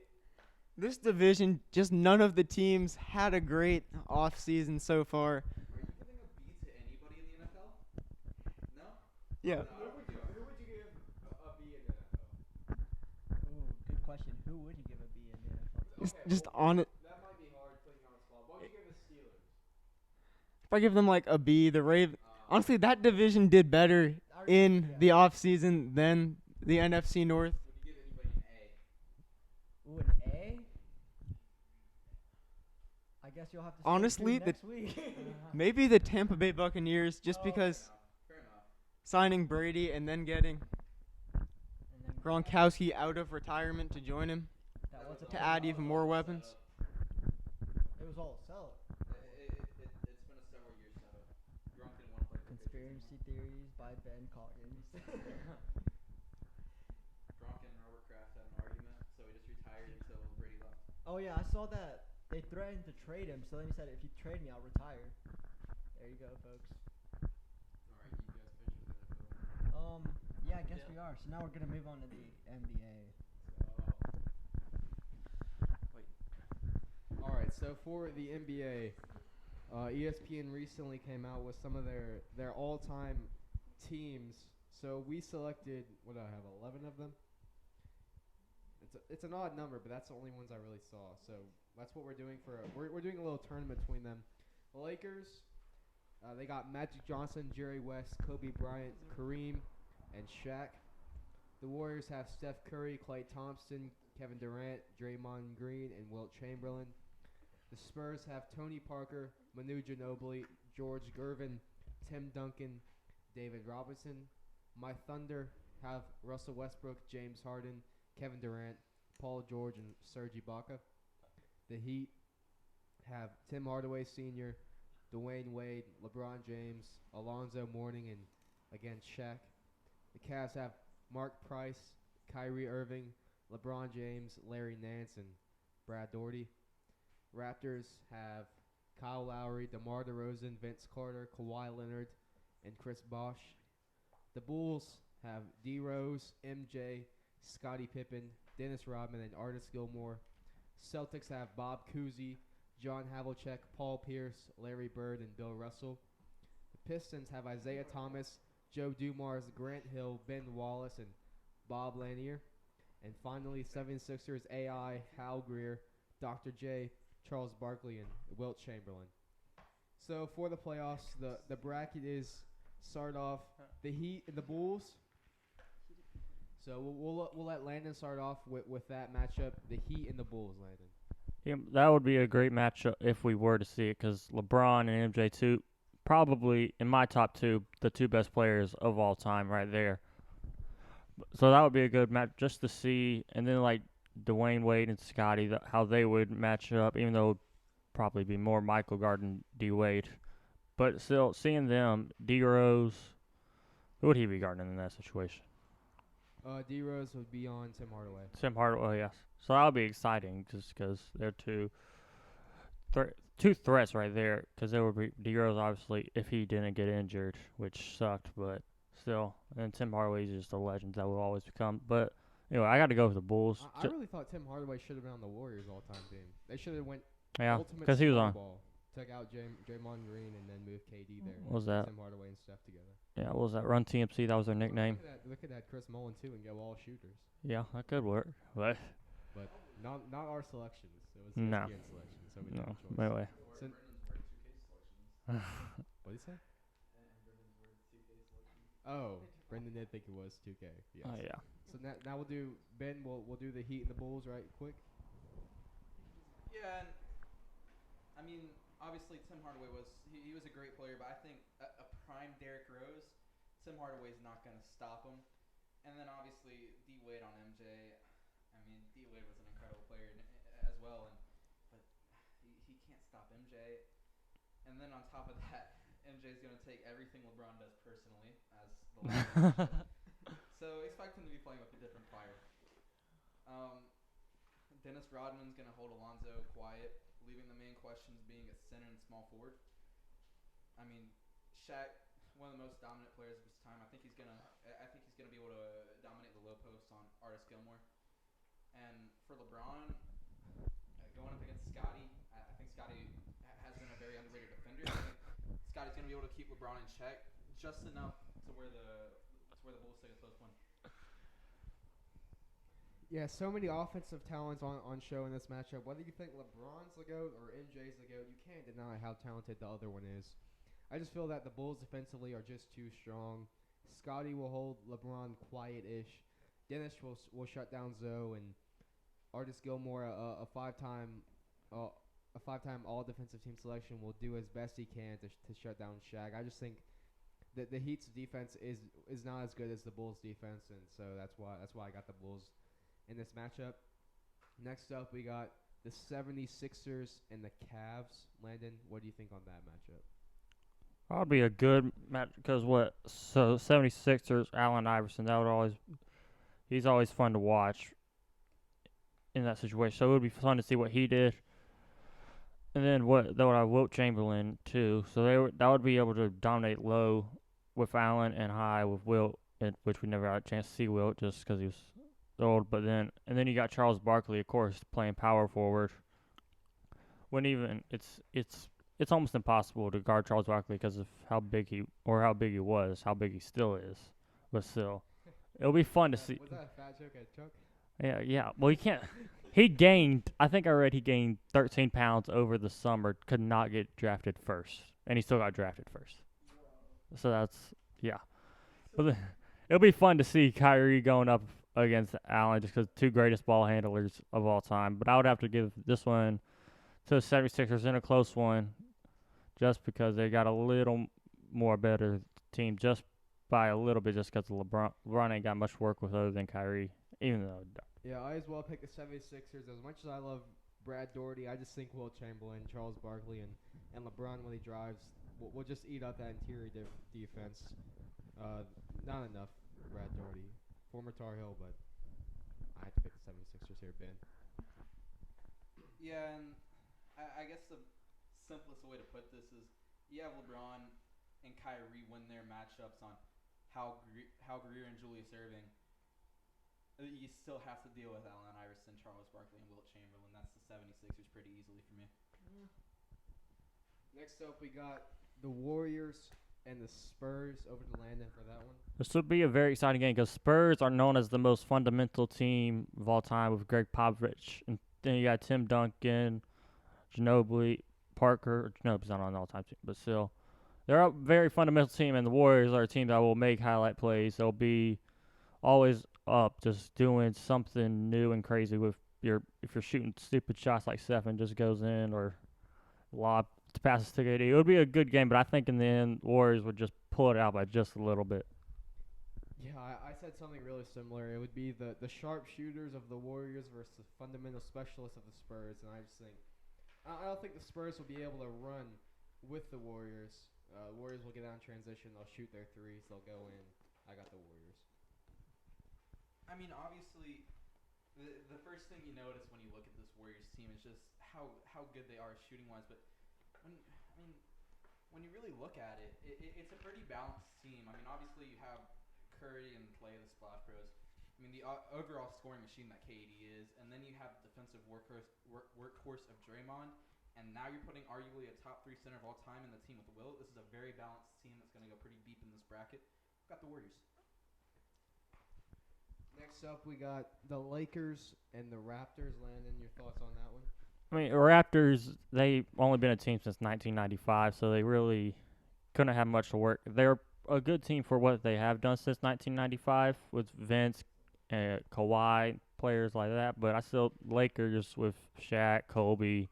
this division, just none of the teams had a great offseason so far. Are you giving a B to anybody in the NFL? No? Yeah. Who would you give a B in the NFL? Ooh, good question. Who would you give a B in the NFL? Just on it. That might be hard putting you on the spot. What would you give the Steelers? If I give them like a B, the Ravens. Honestly, that division did better in the offseason than the NFC North. Would you give anybody an A? Ooh, an A? I guess you'll have to. Honestly, next week. Maybe the Tampa Bay Buccaneers, just because Fair enough. signing Brady and then getting Gronkowski out of retirement to join him to add even more weapons. It was all a setup. It's been a several year setup. Gronk didn't want to play for Conspiracy theories by Ben Coggins. Gronk and Robert Kraft had an argument, so he just retired until Brady left. Oh yeah, I saw that they threatened to trade him. So then he said, "If you trade me, I'll retire." There you go, folks. All right, you guys finished with the NFL. Yeah, I guess we are. So now we're gonna move on to the NBA. All right, so for the NBA, ESPN recently came out with some of their all-time teams. So we selected, what do I have, 11 of them? It's an odd number, but that's the only ones I really saw. So that's what we're doing we're doing a little tournament between them. The Lakers, they got Magic Johnson, Jerry West, Kobe Bryant, Kareem, and Shaq. The Warriors have Steph Curry, Klay Thompson, Kevin Durant, Draymond Green, and Wilt Chamberlain. The Spurs have Tony Parker, Manu Ginobili, George Gervin, Tim Duncan, David Robinson. My Thunder have Russell Westbrook, James Harden, Kevin Durant, Paul George, and Serge Ibaka. The Heat have Tim Hardaway Sr., Dwayne Wade, LeBron James, Alonzo Mourning, and again Shaq. The Cavs have Mark Price, Kyrie Irving, LeBron James, Larry Nance, and Brad Daugherty. Raptors have Kyle Lowry, DeMar DeRozan, Vince Carter, Kawhi Leonard, and Chris Bosh. The Bulls have D Rose, MJ, Scottie Pippen, Dennis Rodman, and Artis Gilmore. Celtics have Bob Cousy, John Havlicek, Paul Pierce, Larry Bird, and Bill Russell. The Pistons have Isaiah Thomas, Joe Dumars, Grant Hill, Ben Wallace, and Bob Lanier. And finally, 76ers AI, Hal Greer, Dr. J, Charles Barkley, and Wilt Chamberlain. So for the playoffs, the bracket is start off the Heat and the Bulls. So we'll let Landon start off with that matchup, the Heat and the Bulls, Landon. Yeah, that would be a great matchup if we were to see it, because LeBron and MJ, too, probably in my top two, the two best players of all time right there. So that would be a good match just to see. And then, like, Dwayne Wade and Scottie, how they would match up, even though it would probably be more Michael Garden, D. Wade. But still, seeing them, D. Rose, who would he be guarding in that situation? D Rose would be on Tim Hardaway. Tim Hardaway, yes. So that would be exciting just because they're two threats right there. Because there would be D Rose, obviously, if he didn't get injured, which sucked, but still. And Tim Hardaway is just a legend that will always become. But anyway, I got to go with the Bulls. I really thought Tim Hardaway should have been on the Warriors all-time team. They should have went Yeah, ultimate because he was on. ball. Took out Draymond Green and then moved KD there. What was that? Tim Hardaway and Steph together. Yeah, what was that? Run TMC, that was their nickname. Look at that Chris Mullin too, and go all shooters. Yeah, that could work. But But not our selections. It was No. ESPN selections, so we no, took a choice. anyway. So, what did he say? Oh, Brendan did think it was 2K. Yes. Oh yeah. So now we'll do Ben. We'll do the Heat and the Bulls right quick. Yeah, and I mean, obviously Tim Hardaway was he was a great player, but I think a prime Derrick Rose, Tim Hardaway's not going to stop him. And then obviously D Wade on MJ. I mean, D Wade was an incredible player as well, but he can't stop MJ. And then on top of that, MJ's going to take everything LeBron does personally as the last So expect him to be playing with a different fire. Dennis Rodman's going to hold Alonzo quiet, leaving the main questions being at center and small forward. I mean, Shaq, one of the most dominant players of his time. I think he's gonna be able to dominate the low post on Artis Gilmore. And for LeBron, going up against Scottie, I think Scottie has been a very underrated defender. I think Scottie's gonna be able to keep LeBron in check just enough to where the Bulls take a close one. Yeah, so many offensive talents on show in this matchup. Whether you think LeBron's the GOAT or MJ's the GOAT, you can't deny how talented the other one is. I just feel that the Bulls defensively are just too strong. Scottie will hold LeBron quiet-ish. Dennis will shut down Zoe, and Artis Gilmore, a five-time All-Defensive Team selection, will do as best he can to shut down Shaq. I just think that the Heat's defense is not as good as the Bulls' defense, and so that's why I got the Bulls in this matchup. Next up, we got the 76ers and the Cavs. Landon, what do you think on that matchup? That'd be a good match because 76ers, Allen Iverson, he's always fun to watch in that situation. So it would be fun to see what he did. And then Wilt Chamberlain too. So that would be able to dominate low with Allen and high with Wilt, which we never had a chance to see Wilt just because he was old. But then you got Charles Barkley, of course, playing power forward. It's almost impossible to guard Charles Barkley because of how big he was, how big he still is. But still, it'll be fun to see. Was that a fat joke at Chuck? Yeah. Well, he can't. I think I read he gained 13 pounds over the summer, could not get drafted first. And he still got drafted first. So that's, yeah. But it'll be fun to see Kyrie going up against Allen just because two greatest ball handlers of all time. But I would have to give this one to the 76ers in a close one just because they got a little more better team just by a little bit just because LeBron ain't got much work with other than Kyrie, even though. Yeah, I as well pick the 76ers. As much as I love Brad Daugherty, I just think Wilt Chamberlain, Charles Barkley, and LeBron when he drives will just eat up that interior defense. Not enough Brad Daugherty. Former Tar Heel, but I have to pick the 76ers here, Ben. Yeah, and I guess the simplest way to put this is you have LeBron and Kyrie win their matchups on Hal Greer and Julius Erving. You still have to deal with Allen Iverson, Charles Barkley, and Wilt Chamberlain. That's the 76ers pretty easily for me. Next up, we got the Warriors and the Spurs. Over to Landon for that one. This would be a very exciting game because Spurs are known as the most fundamental team of all time with Greg Popovich. And then you got Tim Duncan, Ginobili, Parker. Ginobili's not on an all-time team, but still. They're a very fundamental team, and the Warriors are a team that will make highlight plays. They'll be always up just doing something new and crazy with if you're shooting stupid shots like Stephen just goes in or lob passes to KD. It would be a good game, but I think in the end, Warriors would just pull it out by just a little bit. Yeah, I said something really similar. It would be the sharpshooters of the Warriors versus the fundamental specialists of the Spurs, and I just think I don't think the Spurs will be able to run with the Warriors. Warriors will get out in transition. They'll shoot their threes. They'll go in. I got the Warriors. I mean, obviously, the first thing you notice when you look at this Warriors team is just how good they are shooting wise. But when you really look at it, it's a pretty balanced team. I mean, obviously you have Curry and Clay, the splash pros. I mean, the overall scoring machine that KD is, and then you have the defensive workhorse of Draymond, and now you're putting arguably a top 3 center of all time in the team with Wilt. This is a very balanced team that's going to go pretty deep in this bracket. Got the Warriors. Next up, we got the Lakers and the Raptors. Landon, your thoughts on that one? I mean, Raptors, they've only been a team since 1995, so they really couldn't have much to work. They're a good team for what they have done since 1995 with Vince, Kawhi, players like that. But I still, Lakers with Shaq, Kobe,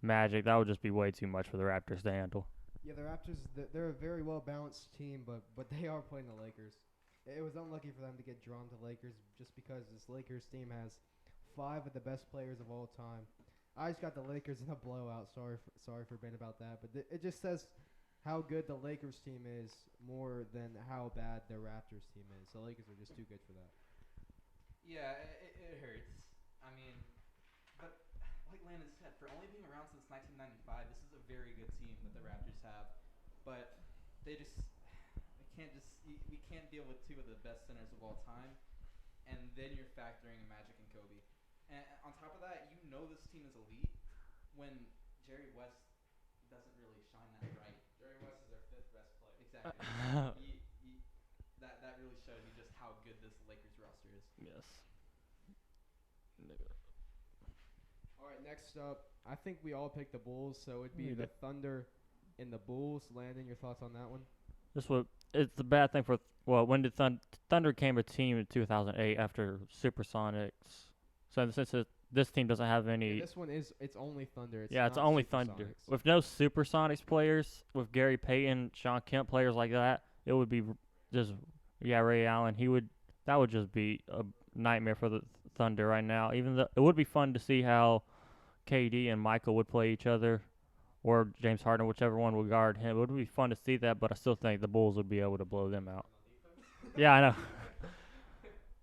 Magic, that would just be way too much for the Raptors to handle. Yeah, the Raptors, they're a very well-balanced team, but they are playing the Lakers. It was unlucky for them to get drawn to Lakers just because this Lakers team has 5 of the best players of all time. I just got the Lakers in a blowout. Sorry for being about that, but it just says how good the Lakers team is more than how bad the Raptors team is. The Lakers are just too good for that. Yeah, it hurts. I mean, but like Landon said, for only being around since 1995, this is a very good team that the Raptors have. But we can't deal with 2 of the best centers of all time, and then you're factoring in Magic and Kobe. And on top of that, you know this team is elite when Jerry West doesn't really shine that bright. Jerry West is their 5th best player. Exactly. That really shows you just how good this Lakers roster is. Yes. All right, next up, I think we all picked the Bulls, so it'd be the Thunder and the Bulls. Landon, your thoughts on that one? It's a bad thing for when did Thunder came a team in 2008 after Supersonics. So since this team doesn't have any, Yeah, this one it's only Thunder. it's only Thunder Supersonics. with no Supersonics players, with Gary Payton, Sean Kemp players like that. It would be just Ray Allen. That would just be a nightmare for the Thunder right now. Even though it would be fun to see how KD and Michael would play each other, or James Harden, whichever one would guard him. It would be fun to see that, but I still think the Bulls would be able to blow them out. Yeah, I know.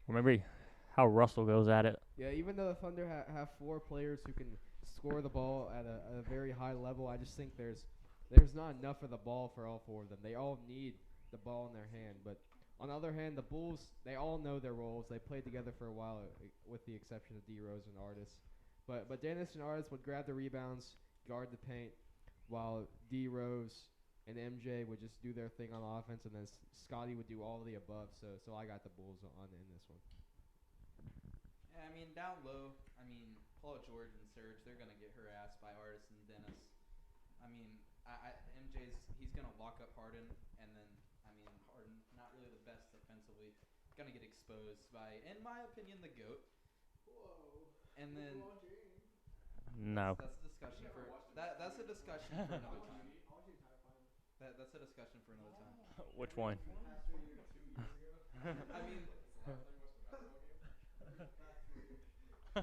Remember how Russell goes at it. Yeah, even though the Thunder have 4 players who can score the ball at a very high level, I just think there's not enough of the ball for all 4 of them. They all need the ball in their hand. But on the other hand, the Bulls, they all know their roles. They played together for a while, with the exception of D Rose and Artis. But Dennis and Artis would grab the rebounds, guard the paint, while D Rose and MJ would just do their thing on offense, and then Scotty would do all of the above. So I got the Bulls on in this one. Yeah, I mean, down low, Paul George and Serge, they're going to get harassed by Artis and Dennis. He's going to lock up Harden, and then, Harden, not really the best defensively, going to get exposed by, in my opinion, the GOAT. Whoa. And then... No. That's a discussion for that's a discussion for another time. That's a discussion for another time. Which one? I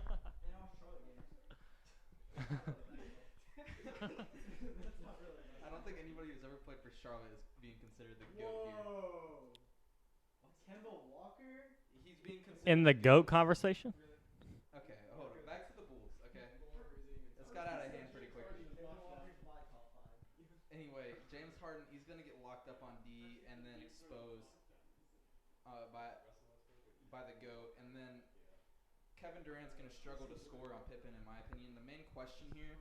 don't think anybody who's ever played for Charlotte is being considered the GOAT here. Kemba Walker? He's being considered In the GOAT conversation? Okay, hold on. Back to the Bulls, okay? This got out of hand pretty quickly. gonna get locked up on D and then exposed by the GOAT, and then Kevin Durant's gonna struggle to score on Pippen, in my opinion. The main question here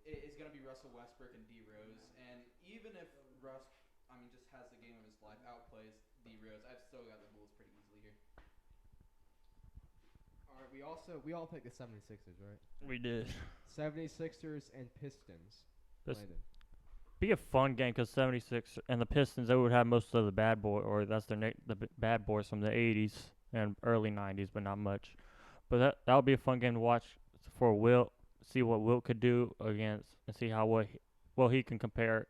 is gonna be Russell Westbrook and D Rose, and even if Russ, just has the game of his life, outplays D Rose, I've still got the Bulls pretty easily here. All right, we all picked the 76ers, right? We did. 76ers and Pistons. This Landon. be a fun game because 76 and the Pistons, they would have most of the bad boy, or that's bad boys from the 80s and early 90s, but not much. But that would be a fun game to watch for Wilt. See what Wilt could do against, and see how he can compare,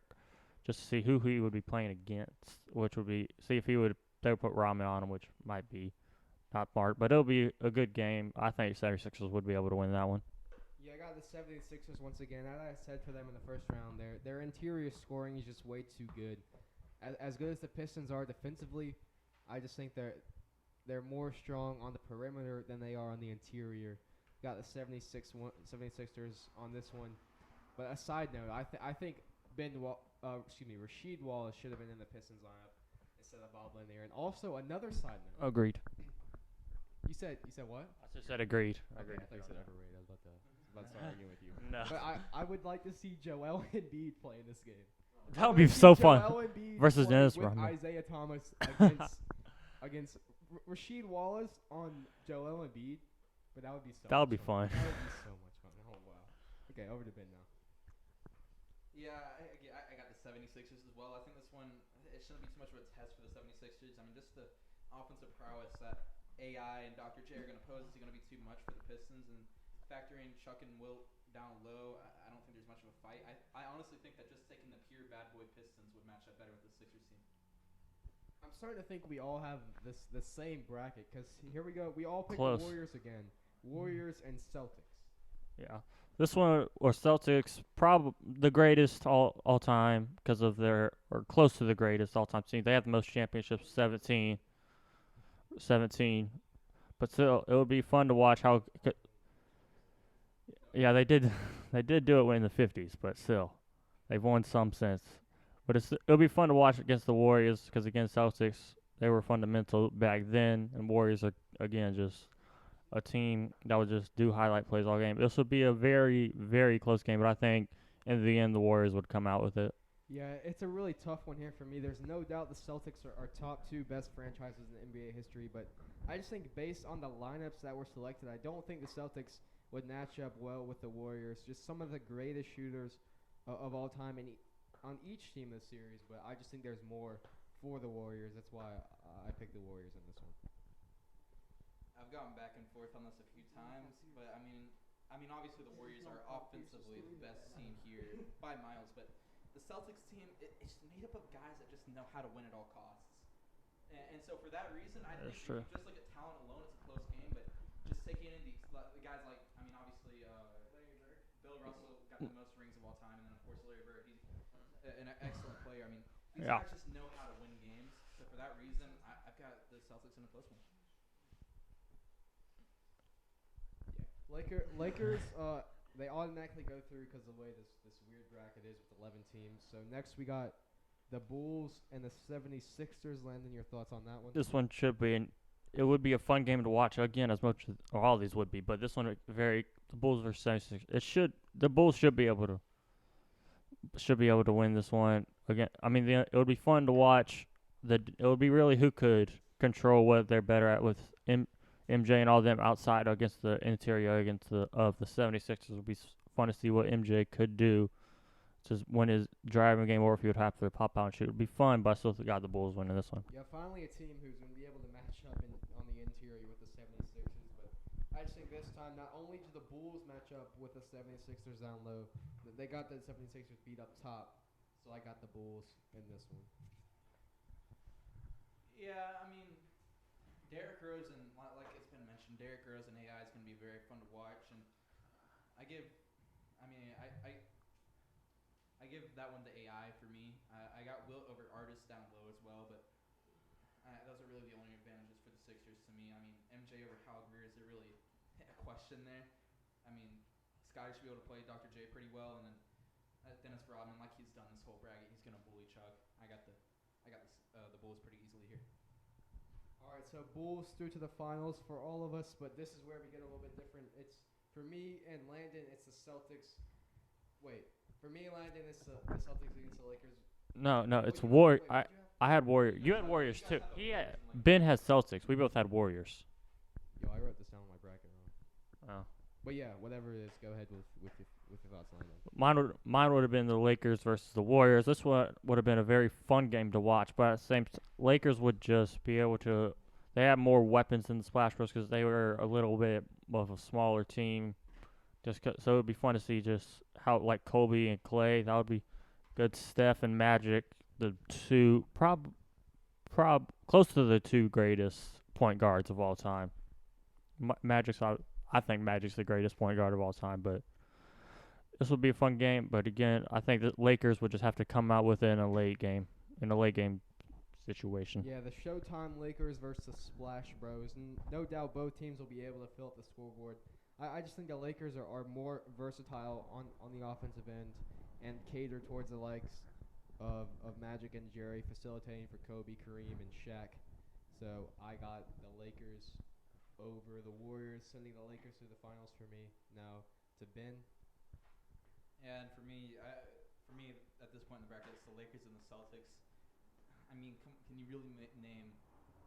just to see who he would be playing against, which would be see if they would put Ramen on him, which might be not smart, but it'll be a good game. I think 76ers would be able to win that one. Yeah, I got the 76ers once again. As I said for them in the first round, their interior scoring is just way too good. As good as the Pistons are defensively, I just think they're more strong on the perimeter than they are on the interior. Got the 76ers on this one. But a side note, I think Rasheed Wallace should have been in the Pistons lineup instead of Mauldin there. And also another side note. Agreed. You said what? I just said agreed. Okay, I thought you said overrated. I was about to start arguing with you. No. But I would like to see Joel Embiid play in this game. That would be so fun. Joel Embiid Versus play Dennis with Rodman. Isaiah Thomas against Rasheed Wallace on Joel Embiid. But that would be so. That would much be fun. That would be so much fun. Oh wow. Okay, over to Ben now. Yeah, I got the 76ers as well. I think this one, it shouldn't be too much of a test for the 76ers. Just the offensive prowess that AI and Dr. J are going to pose is going to be too much for the Pistons. And factoring Chuck and Wilt down low, I don't think there's much of a fight. I honestly think that just taking the pure bad boy Pistons would match up better with the Sixers team. I'm starting to think we all have the same bracket because here we go. We all picked Close. the Warriors again. Warriors and Celtics. Yeah. This one, or Celtics, probably the greatest all time because of or close to the greatest all time team. They have the most championships, 17. But still, it would be fun to watch how. Yeah, they did do it in the 50s, but still, they've won some since. But it'll be fun to watch against the Warriors because against Celtics, they were fundamental back then, and Warriors are again just a team that would just do highlight plays all game. This would be a very, very close game, but I think in the end the Warriors would come out with it. Yeah, it's a really tough one here for me. There's no doubt the Celtics are top two best franchises in NBA history, but I just think based on the lineups that were selected, I don't think the Celtics would match up well with the Warriors. Just some of the greatest shooters of all time on each team this series, but I just think there's more for the Warriors. That's why I picked the Warriors in this one. I've gone back and forth on this a few times, but obviously the Warriors are offensively the best team here by miles, but the Celtics team, it's made up of guys that just know how to win at all costs. And so for that reason, I think if you just look at talent alone, it's a close game, but just taking in the guys like, obviously Bill Russell got the most rings of all time, and then of course Larry Bird, he's an excellent player. These guys just know how to win games, so for that reason, I've got the Celtics in a close one. Lakers, they automatically go through because of the way this weird bracket is with 11 teams. So next we got the Bulls and the 76ers. Landon, your thoughts on that one? This one it would be a fun game to watch again, as much as all these would be. But this one, the Bulls versus 76ers. The Bulls should be able to win this one again. It would be fun to watch. It would be really who could control what they're better at with MJ and all them outside against the interior of the 76ers. It would be fun to see what MJ could do, just win his driving game, or if he would have to pop out and shoot. It would be fun, but I still got the Bulls winning this one. Yeah, finally a team who's going to be able to match up on the interior with the 76ers. But I just think this time, not only do the Bulls match up with the 76ers down low, they got the 76ers beat up top. So I got the Bulls in this one. Yeah, Derrick Rose and like it's been mentioned, Derrick Rose and AI is going to be very fun to watch, and I give that one to AI for me. I got Wilt over Artist down low as well, but those are really the only advantages for the Sixers to me. MJ over Hal Greer, is there really a question there? Scotty should be able to play Dr. J pretty well, and then Dennis Rodman, like he's done this whole bracket, he's going to bully Chuck. I got right, so Bulls through to the finals for all of us, but this is where we get a little bit different. It's for me and Landon. It's the Celtics. Wait, for me and Landon, it's the Celtics against the Lakers. No, Oh, it's you have- War. wait, what'd you have? I had Warrior. You had Warriors too. Ben has Celtics. We both had Warriors. Yo, I wrote this down on my bracket wrong. Oh. But yeah, whatever it is, go ahead with your thoughts, Landon. Mine would have been the Lakers versus the Warriors. This one would have been a very fun game to watch, but at the same Lakers would just be able to. They had more weapons than the Splash Bros because they were a little bit of a smaller team. So it would be fun to see just how like Kobe and Clay. That would be good. Steph and Magic, the two close to the two greatest point guards of all time. I think Magic's the greatest point guard of all time, but this would be a fun game. But again, I think the Lakers would just have to come out within a late game situation. Yeah, the Showtime Lakers versus the Splash Bros. No doubt both teams will be able to fill up the scoreboard. I just think the Lakers are more versatile on the offensive end and cater towards the likes of Magic and Jerry, facilitating for Kobe, Kareem, and Shaq. So I got the Lakers over the Warriors, sending the Lakers to the finals for me. Now to Ben. And for me, at this point in the bracket, it's the Lakers and the Celtics. I mean, can you really name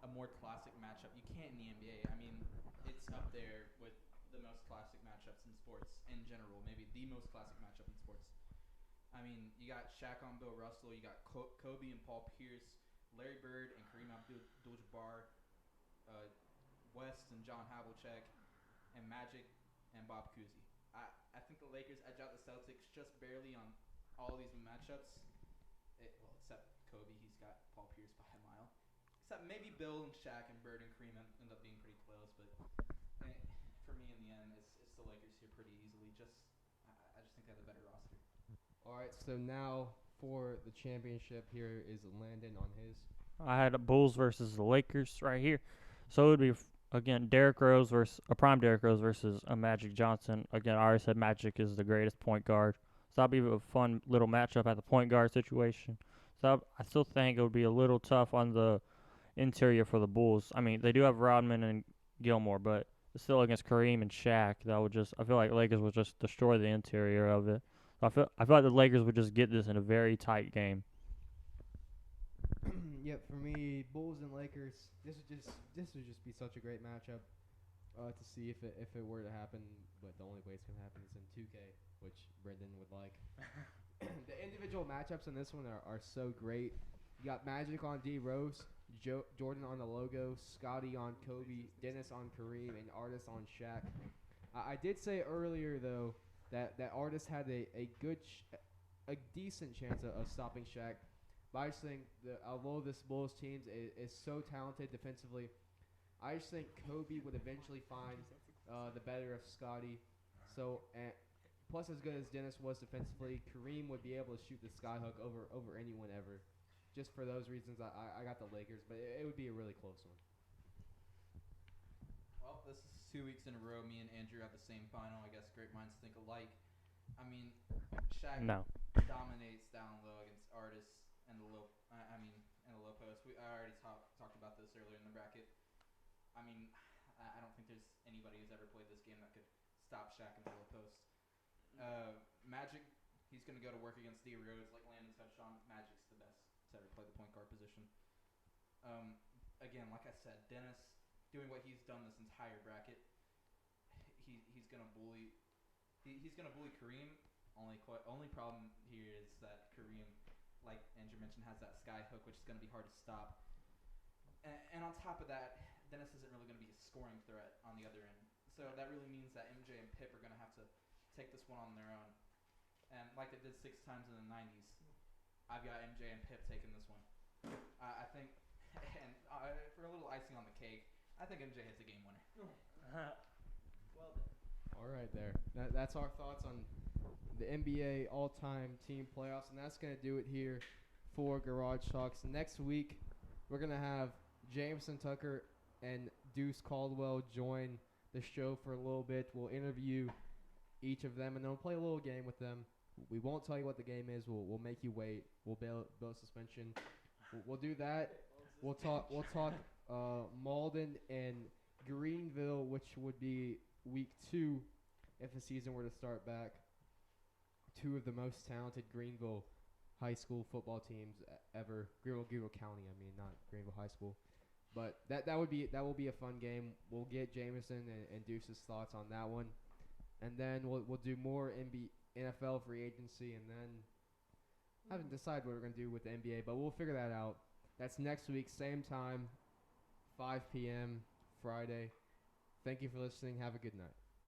a more classic matchup? You can't in the NBA. I mean, it's up there with the most classic matchups in sports in general. Maybe the most classic matchup in sports. I mean, you got Shaq on Bill Russell. You got Kobe and Paul Pierce, Larry Bird and Kareem Abdul-Jabbar, West and John Havlicek, and Magic and Bob Cousy. I think the Lakers edge out the Celtics just barely on all these matchups. Except Kobe, he's got Paul Pierce by a mile. Except maybe Bill and Shaq and Bird and Kareem end up being pretty close, but for me in the end, it's the Lakers here pretty easily. I just think they have the better roster. All right, so now for the championship, here is Landon on his. I had a Bulls versus the Lakers right here, so it would be again Derrick Rose versus a prime Derrick Rose versus a Magic Johnson. Again, I already said Magic is the greatest point guard, so that'll be a fun little matchup at the point guard situation. So I still think it would be a little tough on the interior for the Bulls. I mean, they do have Rodman and Gilmore, but still against Kareem and Shaq, I feel like Lakers would just destroy the interior of it. So I feel like the Lakers would just get this in a very tight game. Yep, for me, Bulls and Lakers. This would just be such a great matchup to see if it were to happen. But the only way it's gonna happen is in 2K, which Brendan would like. The individual matchups in this one are so great. You got Magic on D Rose, Jordan on the logo, Scotty on Kobe, Dennis on Kareem, and Artis on Shaq. I did say earlier though that Artis had a decent chance of stopping Shaq. But I just think although this Bulls team is so talented defensively, I just think Kobe would eventually find the better of Scotty. So, plus as good as Dennis was defensively, Kareem would be able to shoot the skyhook over anyone ever. Just for those reasons, I got the Lakers, but it would be a really close one. Well, this is 2 weeks in a row. Me and Andrew have the same final. I guess great minds think alike. I mean, Shaq dominates down low against Artis and the low. In the low post. I already talked about this earlier in the bracket. I mean, I don't think there's anybody who's ever played this game that could stop Shaq in the low post. Magic, he's gonna go to work against D Rose, like Landon touched on. Magic's the best to ever play the point guard position. Again, like I said, Dennis doing what he's done this entire bracket. He's gonna bully. He's gonna bully Kareem. Only problem here is that Kareem, like Andrew mentioned, has that sky hook, which is gonna be hard to stop. And on top of that, Dennis isn't really gonna be a scoring threat on the other end. So that really means that MJ and Pip are gonna have to take this one on their own. And like they did 6 times in the 90s, I've got MJ and Pip taking this one. I think, and for a little icing on the cake, I think MJ hits a game winner. Well done. All right, there. That's our thoughts on the NBA all-time team playoffs, and that's going to do it here for Garage Talks. Next week, we're going to have Jameson Tucker and Deuce Caldwell join the show for a little bit. We'll interview each of them, and then we'll play a little game with them. We won't tell you what the game is. We'll make you wait. We'll bail suspension. We'll do that. We'll talk Mauldin and Greenville, which would be week 2 if the season were to start back. 2 of the most talented Greenville high school football teams ever. Greenville County, I mean, not Greenville High School. But that will be a fun game. We'll get Jameson and Deuce's thoughts on that one, and then we'll do more NFL free agency, and then I haven't decided what we're gonna do with the NBA, but we'll figure that out. That's next week, same time, 5 p.m. Friday. Thank you for listening. Have a good night.